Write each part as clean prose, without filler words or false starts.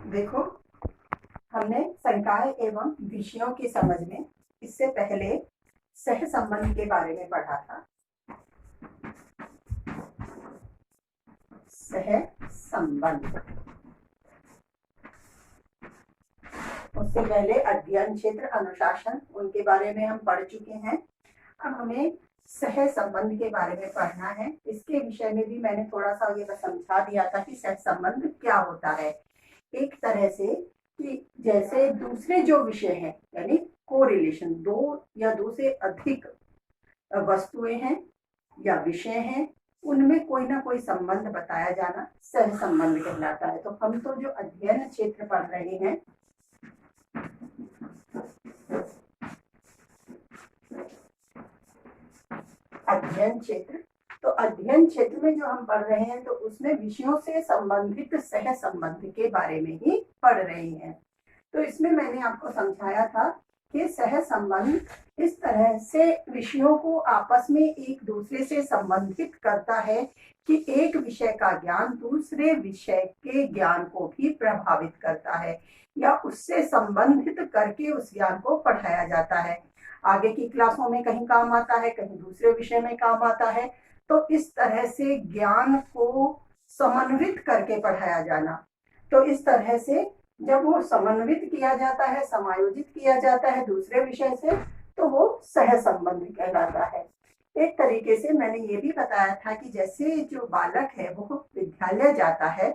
देखो, हमने संकाय एवं विषयों की समझ में इससे पहले सह संबंध के बारे में पढ़ा था। सह संबंध, उससे पहले अध्ययन क्षेत्र, अनुशासन, उनके बारे में हम पढ़ चुके हैं। अब हमें सह संबंध के बारे में पढ़ना है। इसके विषय में भी मैंने थोड़ा सा ये समझा दिया था कि सह संबंध क्या होता है। एक तरह से कि जैसे दूसरे जो विषय हैं, यानी कोरिलेशन, दो या दो से अधिक वस्तुएं हैं या विषय हैं, उनमें कोई ना कोई संबंध बताया जाना सह संबंध कहलाता है। तो हम तो जो अध्ययन क्षेत्र पढ़ रहे हैं, अध्ययन क्षेत्र, तो अध्ययन क्षेत्र में जो हम पढ़ रहे हैं तो उसमें विषयों से संबंधित सह संबंध के बारे में ही पढ़ रहे हैं। तो इसमें मैंने आपको समझाया था कि सह संबंध इस तरह से विषयों को आपस में एक दूसरे से संबंधित करता है कि एक विषय का ज्ञान दूसरे विषय के ज्ञान को भी प्रभावित करता है या उससे संबंधित करके उस ज्ञान को पढ़ाया जाता है। आगे की क्लासों में कहीं काम आता है, कहीं दूसरे विषय में काम आता है। तो इस तरह से ज्ञान को समन्वित करके पढ़ाया जाना, तो इस तरह से जब वो समन्वित किया जाता है, समायोजित किया जाता है दूसरे विषय से, तो वो सह संबंध कहलाता है। एक तरीके से मैंने ये भी बताया था कि जैसे जो बालक है वो विद्यालय जाता है,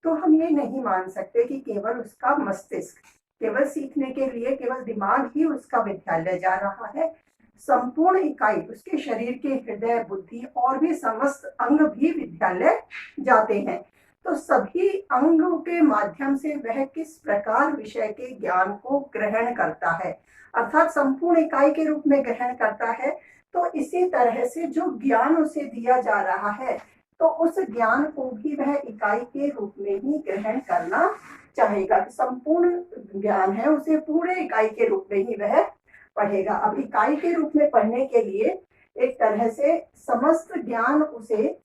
तो हम ये नहीं मान सकते कि केवल उसका मस्तिष्क, केवल सीखने के लिए केवल दिमाग ही उसका विद्यालय जा रहा है। संपूर्ण इकाई, उसके शरीर के हृदय, बुद्धि और भी समस्त अंग भी विद्यालय जाते हैं। तो सभी अंगों के माध्यम से वह किस प्रकार विषय के ज्ञान को ग्रहण करता है, अर्थात संपूर्ण इकाई के रूप में ग्रहण करता है। तो इसी तरह से जो ज्ञान उसे दिया जा रहा है, तो उस ज्ञान को भी वह इकाई के रूप में ही ग्रहण करना चाहेगा। संपूर्ण ज्ञान है उसे पूरे इकाई के रूप में ही वह पढ़ेगा। अब इकाई के रूप में पढ़ने के लिए एक तरह से समस्त ज्ञान उसे,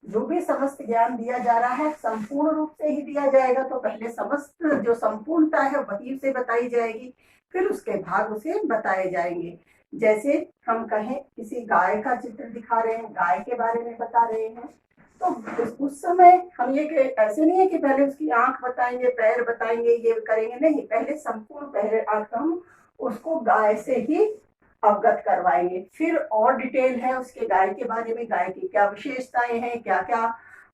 जो भी समस्त ज्ञान दिया जा रहा है संपूर्ण रूप से ही दिया जाएगा। तो पहले समस्त जो संपूर्णता है वही उसे बताई जाएगी, फिर उसके भाग उसे बताए जाएंगे। जैसे हम कहें किसी गाय का चित्र दिखा रहे हैं, गाय के बारे में बता रहे हैं, तो उस समय हम ये ऐसे नहीं है कि पहले उसकी आंख बताएंगे, पैर बताएंगे, ये करेंगे, नहीं, पहले संपूर्ण पहले हम उसको गाय से ही अवगत करवाएंगे। फिर और डिटेल है उसके गाय के बारे में, गाय की क्या विशेषताएं हैं, क्या क्या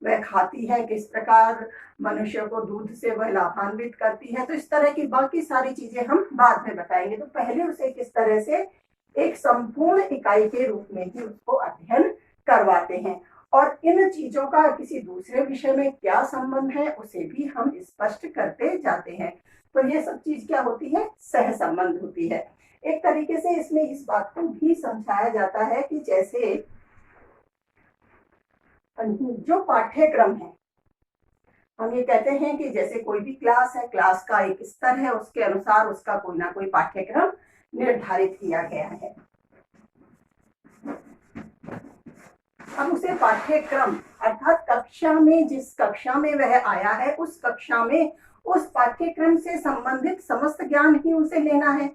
वह खाती है, किस प्रकार मनुष्य को दूध से वह लाभान्वित करती है। तो इस तरह की बाकी सारी चीजें हम बाद में बताएंगे। तो पहले उसे किस तरह से एक संपूर्ण इकाई के रूप में ही उसको अध्ययन करवाते हैं, और इन चीजों का किसी दूसरे विषय में क्या संबंध है उसे भी हम स्पष्ट करते जाते हैं। तो ये सब चीज क्या होती है, सह संबंध होती है। एक तरीके से इसमें इस बात को भी समझाया जाता है कि जैसे जो पाठ्यक्रम है, हम ये कहते हैं कि जैसे कोई भी क्लास है, क्लास का एक स्तर है, उसके अनुसार उसका कोई ना कोई पाठ्यक्रम निर्धारित किया गया है। अब उसे पाठ्यक्रम अर्थात कक्षा में, जिस कक्षा में वह आया है उस कक्षा में उस पाठ्यक्रम से संबंधित समस्त ज्ञान ही उसे लेना है।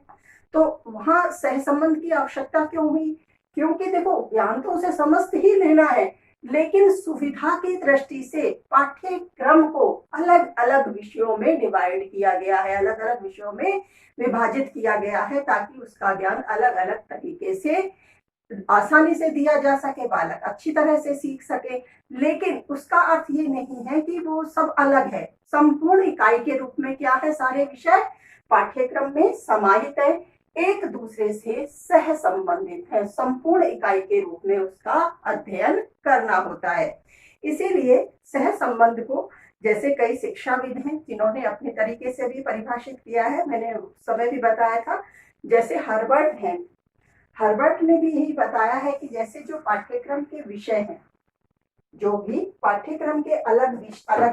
तो वहां सह संबंध की आवश्यकता क्यों हुई? क्योंकि देखो, ज्ञान तो उसे समस्त ही लेना है, लेकिन सुविधा की दृष्टि से पाठ्यक्रम को अलग अलग विषयों में डिवाइड किया गया है, अलग अलग विषयों में विभाजित किया गया है, ताकि उसका ज्ञान अलग अलग तरीके से आसानी से दिया जा सके, बालक अच्छी तरह से सीख सके। लेकिन उसका अर्थ ये नहीं है कि वो सब अलग है। संपूर्ण इकाई के रूप में क्या है, सारे विषय पाठ्यक्रम में समाहित है, एक दूसरे से सह संबंधित है, संपूर्ण इकाई के रूप में उसका अध्ययन करना होता है। इसीलिए सह संबंध को जैसे कई शिक्षाविद हैं जिन्होंने अपने तरीके से भी परिभाषित किया है, मैंने उस समय भी बताया था। जैसे हर्बर्ट हैं, हर्बर्ट ने भी यही बताया है कि जैसे जो पाठ्यक्रम के विषय हैं, जो भी पाठ्यक्रम के अलग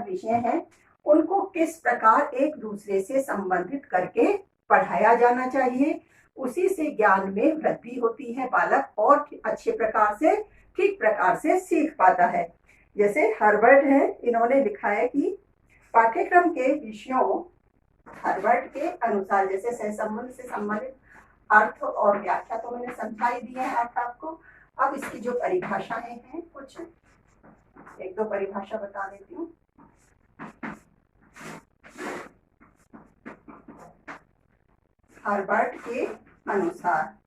विषय हैं, उनको किस प्रकार एक दूसरे से संबंधित करके पढ़ाया जाना चाहिए, उसी से ज्ञान में वृद्धि होती है, बालक और अच्छे प्रकार से, ठीक प्रकार से सीख पाता है। जैसे हार्वर्ड है, इन्होंने लिखा है कि पाठ्यक्रम के विषयों, हार्वर्ड के अनुसार, जैसे सहसंबंध से संबंधित अर्थ और व्याख्या तो मैंने समझा ही दिया है अर्थ आपको। अब इसकी जो परिभाषाएं हैं, कुछ एक दो परिभाषा बता देती हूँ। हार्वर्ड के अनुसार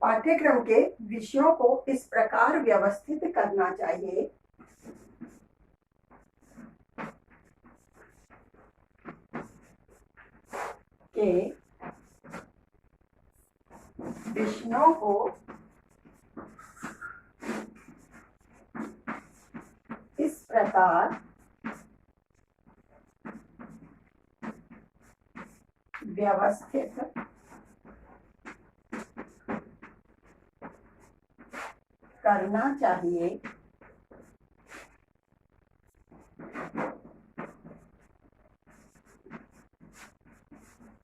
पाठ्यक्रम के विषयों को इस प्रकार व्यवस्थित करना चाहिए कि विषयों को इस प्रकार व्यवस्थित करना चाहिए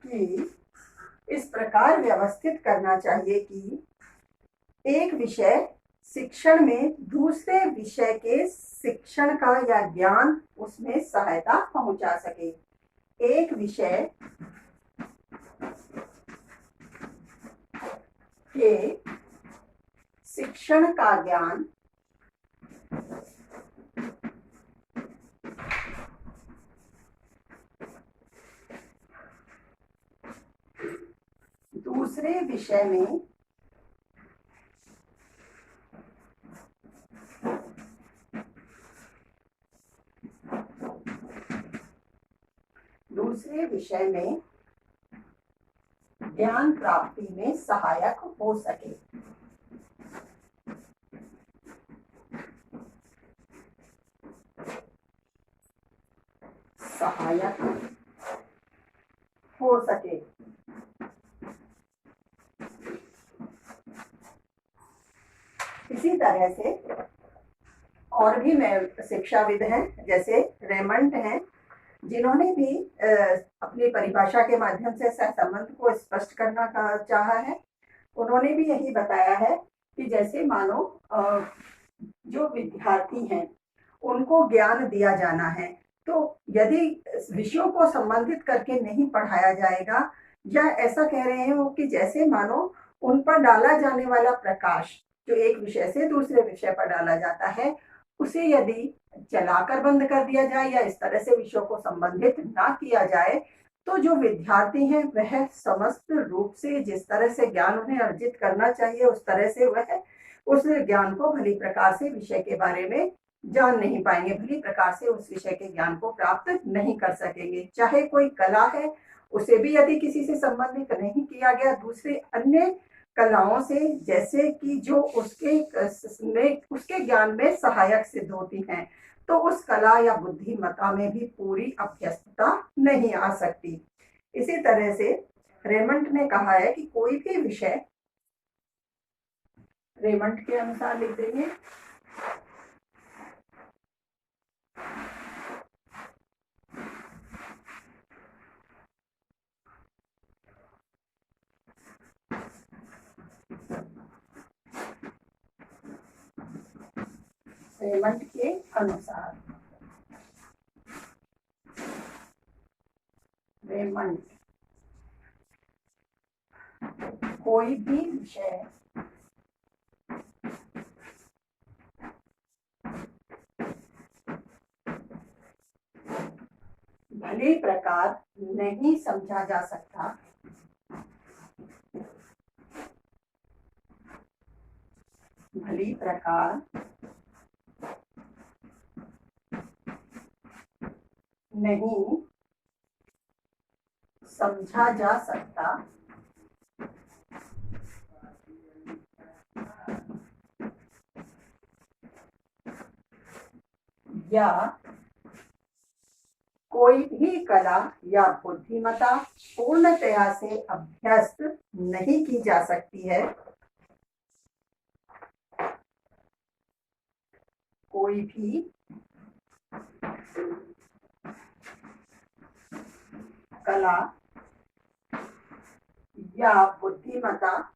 कि इस प्रकार व्यवस्थित करना चाहिए कि एक विषय शिक्षण में दूसरे विषय के शिक्षण का या ज्ञान उसमें सहायता पहुंचा सके। एक विषय के शिक्षण का ज्ञान दूसरे विषय में ज्ञान प्राप्ति में सहायक हो सके। सहायक हो सके। इसी तरह से और भी शिक्षाविद हैं, जैसे रेमंड हैं, जिन्होंने भी अपनी परिभाषा के माध्यम से सहसंबंध को स्पष्ट करना चाहा है। उन्होंने भी यही बताया है कि जैसे मानो जो विद्यार्थी हैं उनको ज्ञान दिया जाना है, तो यदि विषयों को संबंधित करके नहीं पढ़ाया जाएगा, या ऐसा कह रहे हैं वो कि जैसे मानो उन पर डाला जाने वाला प्रकाश जो एक विषय से दूसरे विषय पर डाला जाता है, उसे यदि चलाकर बंद कर दिया जाए या इस तरह से विषयों को संबंधित ना किया जाए, तो जो विद्यार्थी हैं वह समस्त रूप से जिस तरह से ज्ञान उन्हें अर्जित करना चाहिए उस तरह से वह उस ज्ञान को भली प्रकार से विषय के बारे में जान नहीं पाएंगे, भली प्रकार से उस विषय के ज्ञान को प्राप्त नहीं कर सकेंगे। चाहे कोई कला है, उसे भी यदि किसी से संबंधित नहीं किया गया दूसरे अन्य कलाओं से, जैसे कि जो उसके ज्ञान में सहायक सिद्ध होती हैं, तो उस कला या बुद्धिमत्ता में भी पूरी अभ्यस्तता नहीं आ सकती। इसी तरह से रेमंड ने कहा है कि कोई भी विषय, रेमंड के अनुसार लिख देंगे, रेमंड के अनुसार, रेमंड कोई भी विषय भली प्रकार नहीं समझा जा सकता, भली प्रकार नहीं समझा जा सकता या कोई भी कला या बुद्धिमत्ता पूर्णतया से अभ्यस्त नहीं की जा सकती है, कोई भी कला या बुद्धिमत्ता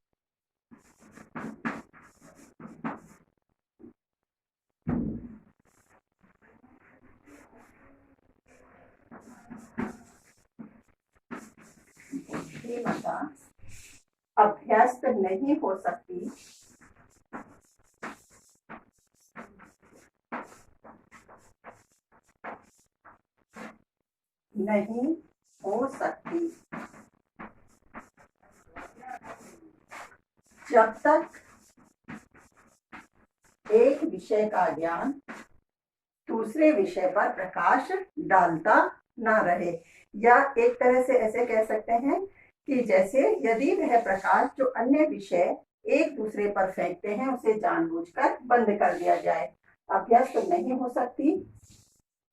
अभ्यस्त नहीं हो सकती, नहीं हो सकती जब तक एक विषय का ज्ञान दूसरे विषय पर प्रकाश डालता ना रहे। या एक तरह से ऐसे कह सकते हैं कि जैसे यदि वह प्रकाश जो अन्य विषय एक दूसरे पर फेंकते हैं उसे जानबूझकर बंद कर दिया जाए। अभ्यास तो नहीं हो सकती,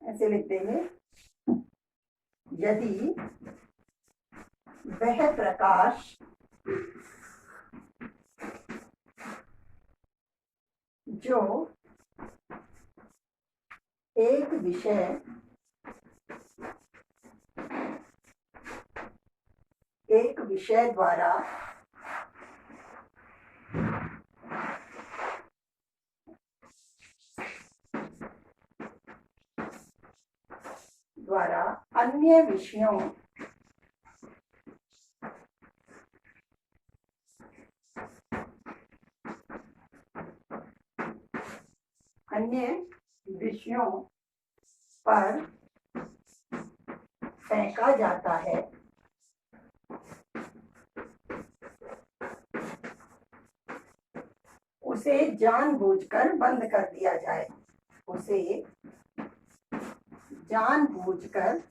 ऐसे लिख देंगे, यदि वह प्रकाश जो एक विषय द्वारा अन्य विषयों पर फेंका जाता है, उसे जानबूझकर बंद कर दिया जाए। उसे जानबूझकर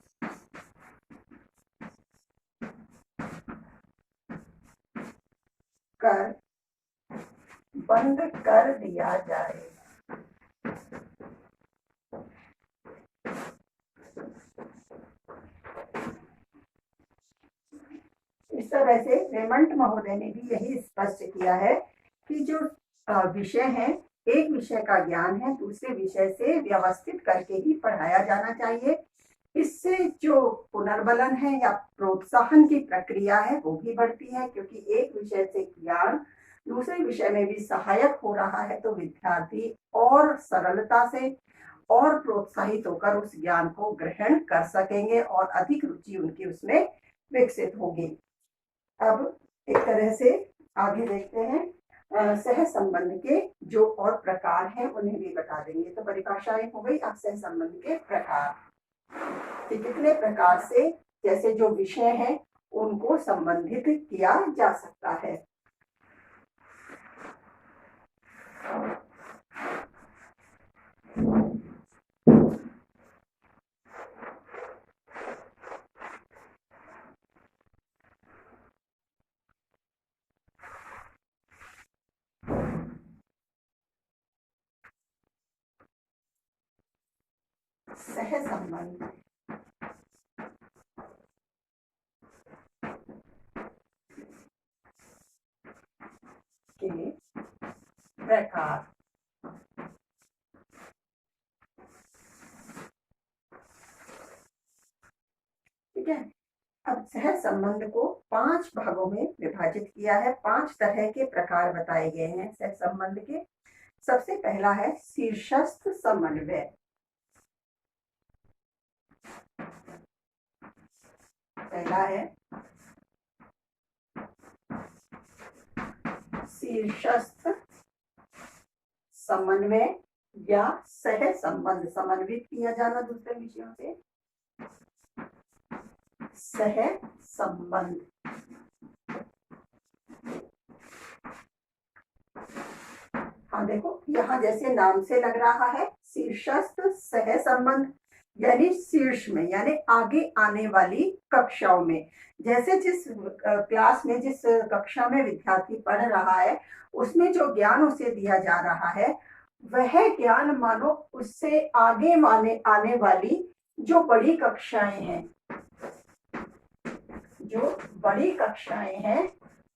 बंद कर दिया जाए। इस तरह से रेमंड महोदय ने भी यही स्पष्ट किया है कि जो विषय है, एक विषय का ज्ञान है दूसरे विषय से व्यवस्थित करके ही पढ़ाया जाना चाहिए। इससे जो पुनर्बलन है या प्रोत्साहन की प्रक्रिया है वो भी बढ़ती है, क्योंकि एक विषय से ज्ञान दूसरे विषय में भी सहायक हो रहा है तो विद्यार्थी और सरलता से और प्रोत्साहित होकर उस ज्ञान को ग्रहण कर सकेंगे और अधिक रुचि उनकी उसमें विकसित होगी। अब एक तरह से आगे देखते हैं सह संबंध के जो और प्रकार हैं उन्हें भी बता देंगे। तो परिभाषाएं हो गई। अब सह संबंध के प्रकार कि कितने प्रकार से जैसे जो विषय है उनको संबंधित किया जा सकता है। सह संबंध के प्रकार। ठीक है, अब सह संबंध को 5 भागों में विभाजित किया है। 5 तरह के प्रकार बताए गए हैं सह संबंध के। सबसे पहला है शीर्षस्थ समन्वय। पहला है शीर्षस्थ समन्वय या सह संबंध, समन्वित किया जाना दूसरे विषयों से, सह संबंध। हाँ देखो, यहाँ जैसे नाम से लग रहा है शीर्षस्थ सह संबंध, यानी शीर्ष में यानी आगे आने वाली कक्षाओं में। जैसे जिस क्लास में जिस कक्षा में विद्यार्थी पढ़ रहा है उसमें जो ज्ञान उसे दिया जा रहा है वह ज्ञान मानो उससे आगे आने वाली जो बड़ी कक्षाएं हैं, जो बड़ी कक्षाएं हैं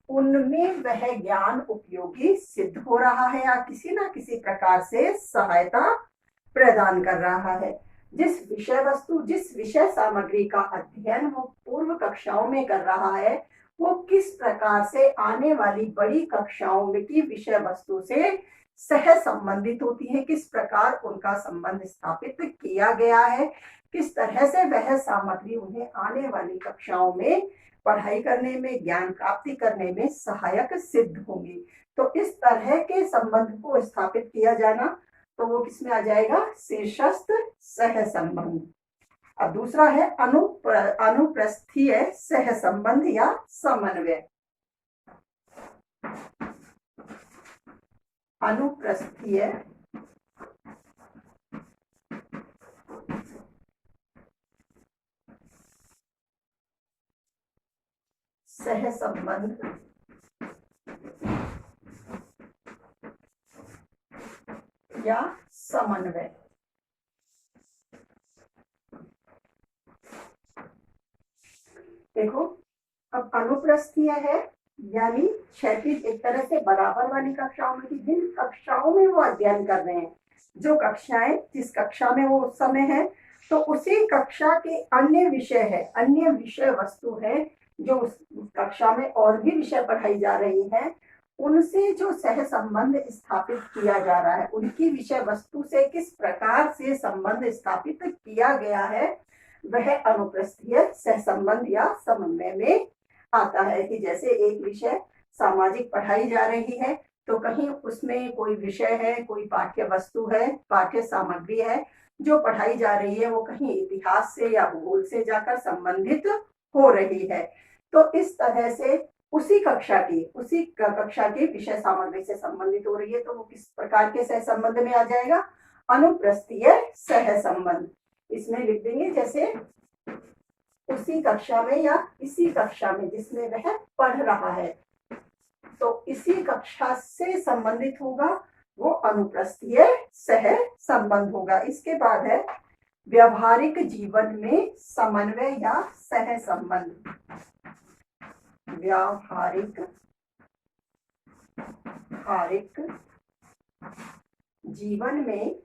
उनमें वह ज्ञान उपयोगी सिद्ध हो रहा है या किसी ना किसी प्रकार से सहायता प्रदान कर रहा है। जिस विषय वस्तु जिस विषय सामग्री का अध्ययन वो पूर्व कक्षाओं में कर रहा है वो किस प्रकार से आने वाली बड़ी कक्षाओं में की विषय वस्तु से सह संबंधित होती है, किस प्रकार उनका संबंध स्थापित किया गया है, किस तरह से वह सामग्री उन्हें आने वाली कक्षाओं में पढ़ाई करने में, ज्ञान प्राप्ति करने में सहायक सिद्ध होंगी। तो इस तरह के संबंध को स्थापित किया जाना, तो वो किसमें आ जाएगा, शीर्षस्थ सह संबंध। अब दूसरा है अनुप्रस्थीय सह संबंध या समन्वय। अनुप्रस्थीय सह संबंध या समन्वय। देखो, अब अनुप्रस्थीय है यानी क्षैतिज एक तरह से बराबर वाली कक्षाओं में, जिन कक्षाओं में वो अध्ययन कर रहे हैं, जो कक्षाएं जिस कक्षा में वो उस समय है, तो उसी कक्षा के अन्य विषय है, अन्य विषय वस्तु है जो उस कक्षा में और भी विषय पढ़ाई जा रही है, उनसे जो सह संबंध स्थापित किया जा रहा है, उनकी विषय वस्तु से किस प्रकार से संबंध स्थापित किया गया है, वह अनुप्रस्थीय सह संबंध या समन्वय में आता है। कि जैसे एक विषय सामाजिक पढ़ाई जा रही है, तो कहीं उसमें कोई विषय है, कोई पाठ्य वस्तु है, पाठ्य सामग्री है जो पढ़ाई जा रही है, वो कहीं इतिहास से या भूगोल से जाकर संबंधित हो रही है। तो इस तरह से उसी कक्षा की विषय सामग्री से संबंधित हो रही है, तो वो किस प्रकार के सह संबंध में आ जाएगा, अनुप्रस्थीय सह संबंध। इसमें लिख देंगे जैसे उसी कक्षा में या इसी कक्षा में जिसमें वह पढ़ रहा है, तो इसी कक्षा से संबंधित होगा, वो अनुप्रस्थीय सह संबंध होगा। इसके बाद है व्यवहारिक जीवन में समन्वय या सह संबंध। व्यावहारिक जीवन में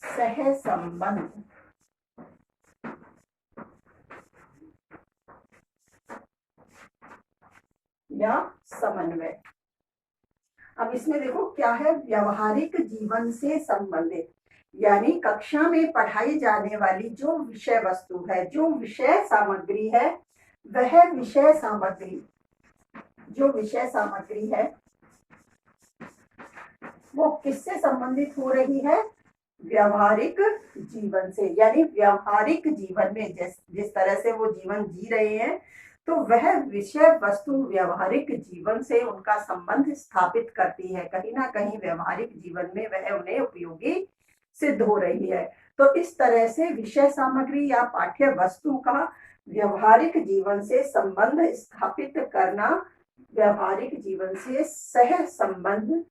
सह संबंध या समन्वय। अब इसमें देखो क्या है, व्यवहारिक जीवन से संबंधित, यानी कक्षा में पढ़ाई जाने वाली जो विषय वस्तु है, जो विषय सामग्री है, वह विषय सामग्री है वो किससे संबंधित हो रही है, व्यवहारिक जीवन से। यानी व्यवहारिक जीवन में जिस तरह से वो जीवन जी रहे हैं, तो वह विषय वस्तु व्यवहारिक जीवन से उनका संबंध स्थापित करती है, कहीं ना कहीं व्यवहारिक जीवन में वह उन्हें उपयोगी सिद्ध हो रही है। तो इस तरह से विषय सामग्री या पाठ्य वस्तु का व्यवहारिक जीवन से संबंध स्थापित करना व्यवहारिक जीवन से सह संबंध,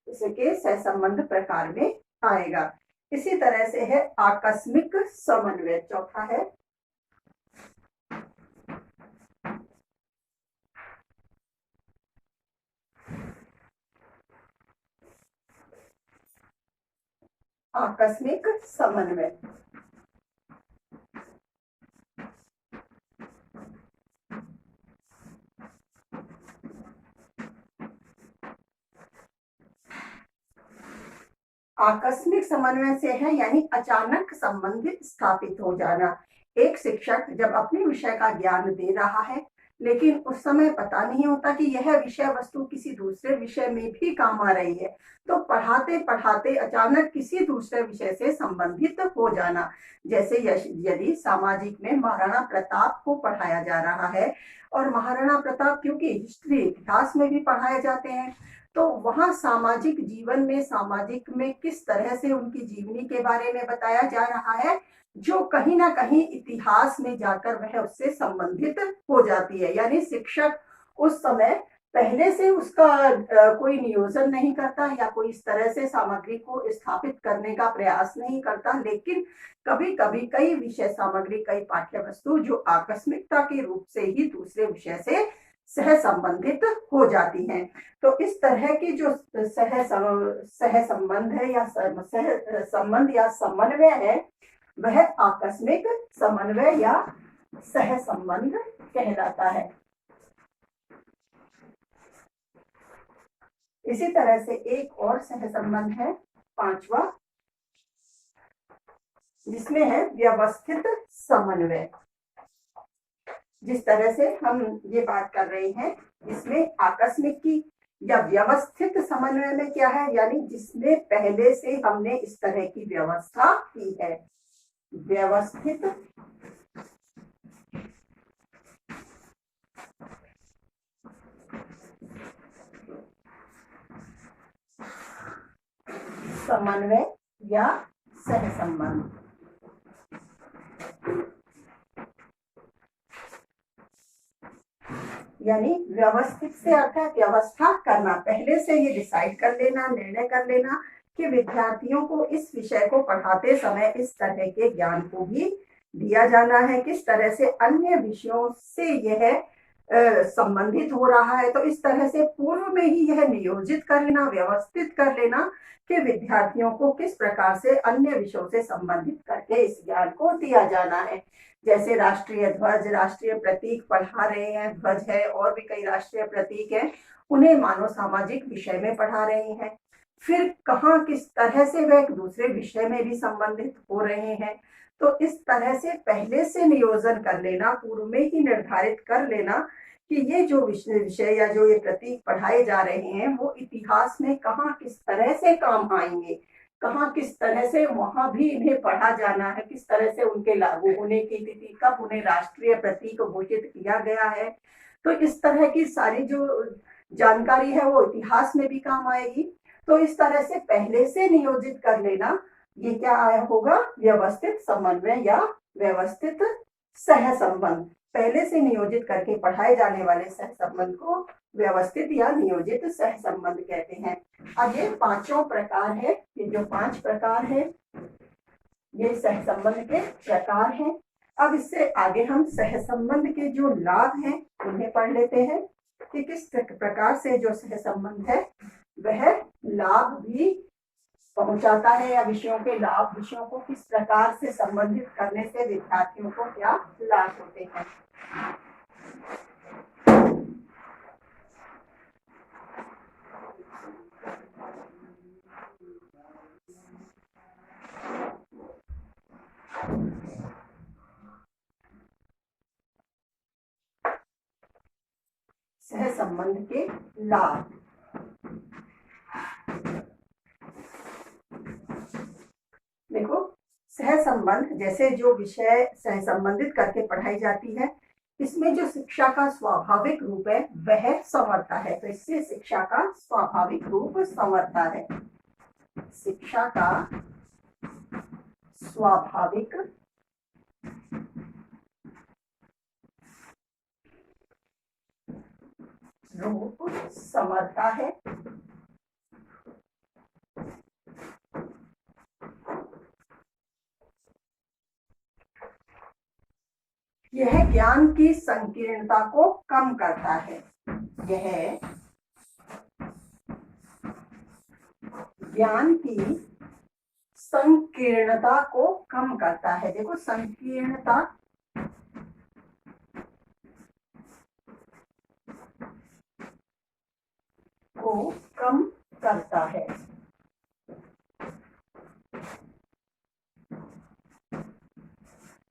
इसके सह संबंध प्रकार में आएगा। इसी तरह से है आकस्मिक समन्वय, चौथा है आकस्मिक समन्वय। आकस्मिक समन्वय से है यानी अचानक संबंध स्थापित हो जाना। एक शिक्षक जब अपने विषय का ज्ञान दे रहा है, लेकिन उस समय पता नहीं होता कि यह विषय वस्तु किसी दूसरे विषय में भी काम आ रही है, तो पढ़ाते पढ़ाते अचानक किसी दूसरे विषय से संबंधित हो जाना। जैसे यदि सामाजिक में महाराणा प्रताप को पढ़ाया जा रहा है, और महाराणा प्रताप क्योंकि हिस्ट्री इतिहास में भी पढ़ाए जाते हैं, तो वहाँ सामाजिक जीवन में, सामाजिक में किस तरह से उनकी जीवनी के बारे में बताया जा रहा है, जो कहीं ना कहीं इतिहास में जाकर वह उससे संबंधित हो जाती है। यानी शिक्षक उस समय पहले से उसका कोई नियोजन नहीं करता या कोई इस तरह से सामग्री को स्थापित करने का प्रयास नहीं करता, लेकिन कभी कभी कई विषय सामग्री, कई पाठ्य वस्तु जो आकस्मिकता के रूप से ही दूसरे विषय से सह संबंधित हो जाती हैं। तो इस तरह की जो सह संबंध है या सह संबंध या समन्वय है, वह आकस्मिक समन्वय या सह संबंध कहलाता है। इसी तरह से एक और सह संबंध है, पांचवा, जिसमें है व्यवस्थित समन्वय। जिस तरह से हम ये बात कर रहे हैं, इसमें आकस्मिक की या व्यवस्थित समन्वय में क्या है, यानी जिसमें पहले से हमने इस तरह की व्यवस्था की है। व्यवस्थित समन्वय या सह संबंध। यानी व्यवस्थित से अर्थ है व्यवस्था करना, पहले से ये डिसाइड कर लेना, निर्णय कर लेना कि विद्यार्थियों को इस विषय को पढ़ाते समय इस तरह के ज्ञान को भी दिया जाना है, किस तरह से अन्य विषयों से यह संबंधित हो रहा है। तो इस तरह से पूर्व में ही यह नियोजित कर लेना, व्यवस्थित कर लेना कि विद्यार्थियों को किस प्रकार से अन्य विषयों से संबंधित करके इस ज्ञान को दिया जाना है। जैसे राष्ट्रीय ध्वज, राष्ट्रीय प्रतीक पढ़ा रहे हैं, ध्वज है और भी कई राष्ट्रीय प्रतीक हैं, उन्हें मानव सामाजिक विषय में पढ़ा रहे हैं। फिर कहाँ किस तरह से वह एक दूसरे विषय में भी संबंधित हो रहे हैं। तो इस तरह से पहले से नियोजन कर लेना, पूर्व में ही निर्धारित कर लेना कि ये जो विषय या जो ये प्रतीक पढ़ाए जा रहे हैं वो इतिहास में कहाँ किस तरह से काम आएंगे, कहाँ किस तरह से वहां भी इन्हें पढ़ा जाना है, किस तरह से उनके लागू होने की तिथि, कब उन्हें राष्ट्रीय प्रतीक घोषित किया गया है। तो इस तरह की सारी जो जानकारी है वो इतिहास में भी काम आएगी। तो इस तरह से पहले से नियोजित कर लेना, ये क्या होगा, व्यवस्थित समन्वय या व्यवस्थित सह संबंध। पहले से नियोजित करके पढ़ाए जाने वाले सह संबंध को व्यवस्थित या नियोजित सह संबंध कहते हैं। अब ये पांचों प्रकार है, ये जो 5 प्रकार है ये सह संबंध के प्रकार हैं। अब इससे आगे हम सह संबंध के जो लाभ हैं उन्हें पढ़ लेते हैं कि किस प्रकार से जो सह संबंध है वह लाभ भी पहुंचाता है, या विषयों के लाभ, विषयों को किस प्रकार से संबंधित करने से विद्यार्थियों को क्या लाभ होते हैं। सह संबंध के लाभ। देखो, सह संबंध जैसे जो विषय सह संबंधित करके पढ़ाई जाती है, इसमें जो शिक्षा का स्वाभाविक रूप है वह संवरता है। तो इससे शिक्षा का स्वाभाविक रूप संवरता है। शिक्षा का स्वाभाविक रूप संवरता है। यह ज्ञान की संकीर्णता को कम करता है। यह ज्ञान की संकीर्णता को कम करता है। देखो, संकीर्णता को कम करता है।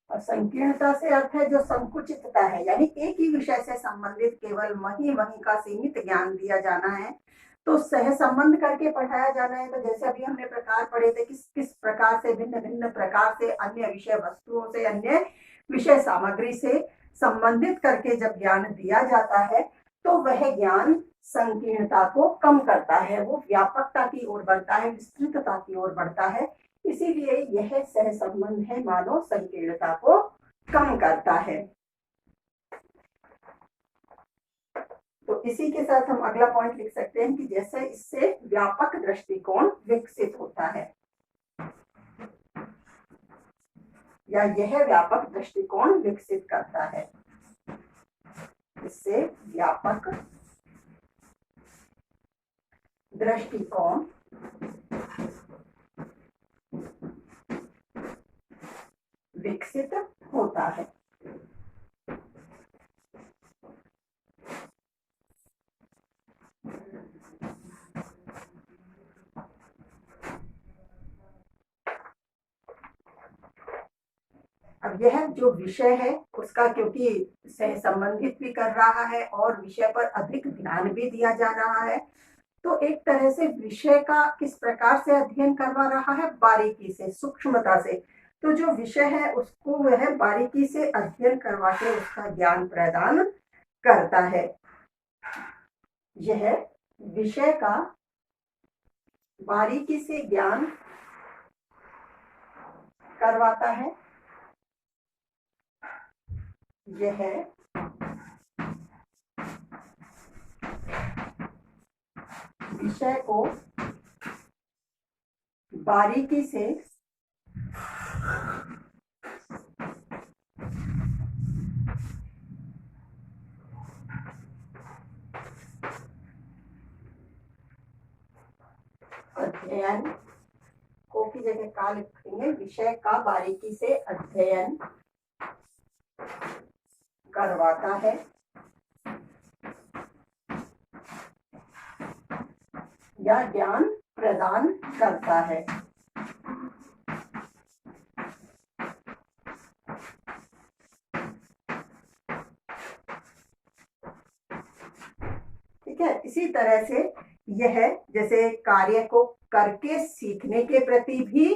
और संकीर्णता से अर्थ है जो संकुचितता है, यानी एक ही विषय से संबंधित केवल वही का सीमित ज्ञान दिया जाना है। तो सह संबंध करके पढ़ाया जाना है। तो जैसे अभी हमने प्रकार पढ़े थे, किस किस प्रकार से भिन्न भिन्न प्रकार से अन्य विषय वस्तुओं से, अन्य विषय सामग्री से संबंधित करके जब ज्ञान दिया जाता है तो वह ज्ञान संकीर्णता को कम करता है, वो व्यापकता की ओर बढ़ता है, विस्तृतता की ओर बढ़ता है। इसीलिए यह सह संबंध है, मानव संकीर्णता को कम करता है। तो इसी के साथ हम अगला पॉइंट लिख सकते हैं कि जैसे इससे व्यापक दृष्टिकोण विकसित होता है, या यह व्यापक दृष्टिकोण विकसित करता है। इससे व्यापक दृष्टिकोण विकसित होता है। अब यह जो विषय है उसका, क्योंकि सह संबंधित भी कर रहा है और विषय पर अधिक ध्यान भी दिया जा रहा है, तो एक तरह से विषय का किस प्रकार से अध्ययन करवा रहा है, बारीकी से, सूक्ष्मता से। तो जो विषय है उसको वह बारीकी से अध्ययन करवा के उसका ज्ञान प्रदान करता है। यह विषय का बारीकी से ज्ञान करवाता है। यह विषय को बारीकी से अध्ययन, को की जगह का लिखेंगे, विषय का बारीकी से अध्ययन करवाता है या ज्ञान प्रदान करता है। ठीक है, इसी तरह से यह जैसे कार्य को करके सीखने के प्रति भी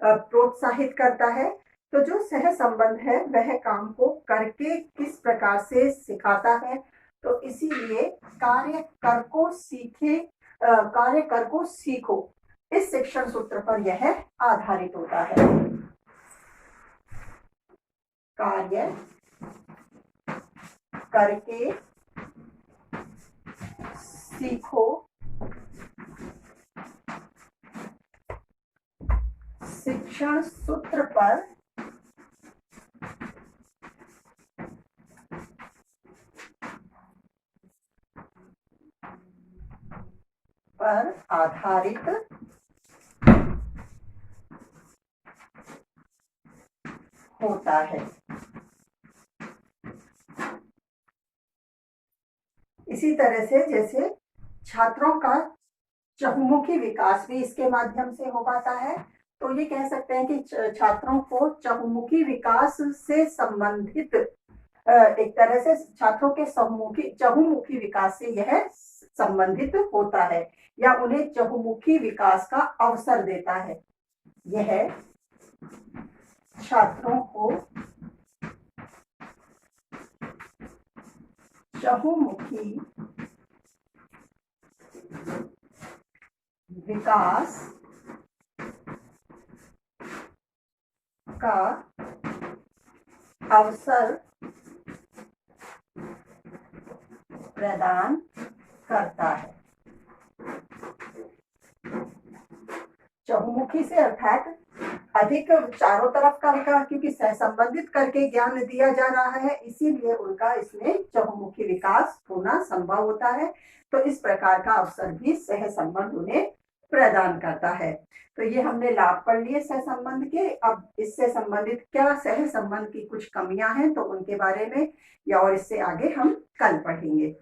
प्रोत्साहित करता है। तो जो सह संबंध है वह काम को करके किस प्रकार से सिखाता है, तो इसीलिए कार्य कर को सीखे, कार्य कर को सीखो, इस शिक्षण सूत्र पर यह आधारित होता है। कार्य करके सीखो शिक्षण सूत्र पर आधारित होता है। इसी तरह से जैसे छात्रों का चहुमुखी विकास भी इसके माध्यम से हो पाता है, तो ये कह सकते हैं कि छात्रों को चहुमुखी विकास से संबंधित, एक तरह से छात्रों के चहुमुखी विकास से यह संबंधित होता है या उन्हें चहुमुखी विकास का अवसर देता है। यह छात्रों को चहुमुखी विकास का अवसर प्रदान करता है। चहुमुखी से अर्थात अधिक चारों तरफ का विकास, क्योंकि सहसंबंधित करके ज्ञान दिया जा रहा है, इसीलिए उनका इसमें चहुमुखी विकास होना संभव होता है। तो इस प्रकार का अवसर भी सह संबंध उन्हें प्रदान करता है। तो ये हमने लाभ पढ़ लिए सह संबंध के। अब इससे संबंधित क्या सह संबंध की कुछ कमियां हैं तो उनके बारे में या और इससे आगे हम कल पढ़ेंगे।